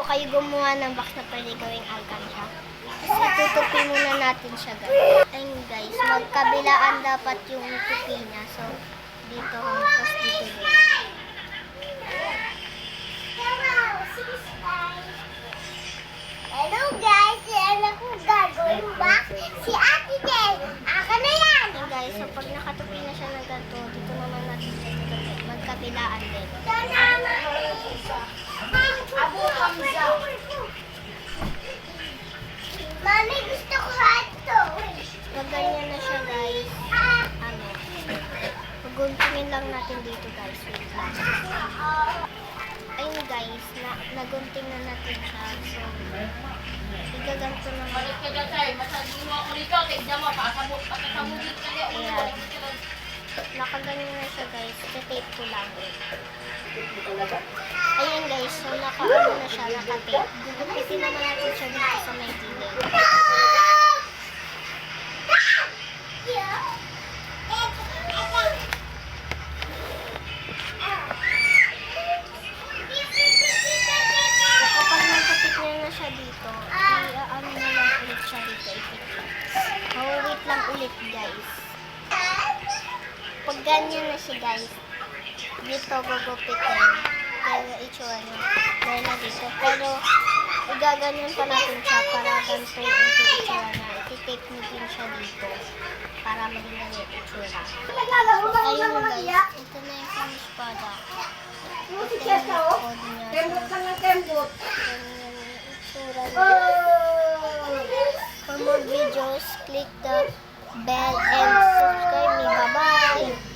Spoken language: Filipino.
kayo gumawa ng box na pwede gawing alkansya. Tapos itutupin muna natin siya, guys. Ayun, guys. Magkabilaan dapat yung tupi niya. So, dito, tapos dito din. Hello guys, alam ko gagawin box. Si Ate Del, ako na yan. Ayun, guys. So, pag nakatupi na siya ng ganito, dito naman natin siya tutupi. Magkabilaan din. Abu Hamza. Mami, gusto ko ito. Pag ganyan na siya, guys, paguntingin lang natin dito, guys. Wait lang. Ayun, guys, nagunting na natin siya. So, igaganto naman. Ayan. Nakaganyan na siya, guys. Tape ko lang. Ayun, guys. So, naka-ano na siya, naka-tape. Gugupitin naman natin siya dito sa may gilid. Kapag nakapit niya na siya dito, i-ano na lang ulit siya dito. Mawawait lang ulit, guys. Pag ganyan na siya, guys, dito gugupitin. Pero itsura niya. Dahil na dito. Pero, igaganyan pa natin siya para ganito yung itsura niya. Iti-tape mo din siya dito para maging ganyan itsura. Ayun, guys. Ito na yung finished product. Ito yung code niya. Kembot ka ng kembot. Ganyan yung itsura niya. For more videos, click the bell and subscribe me. Bye-bye!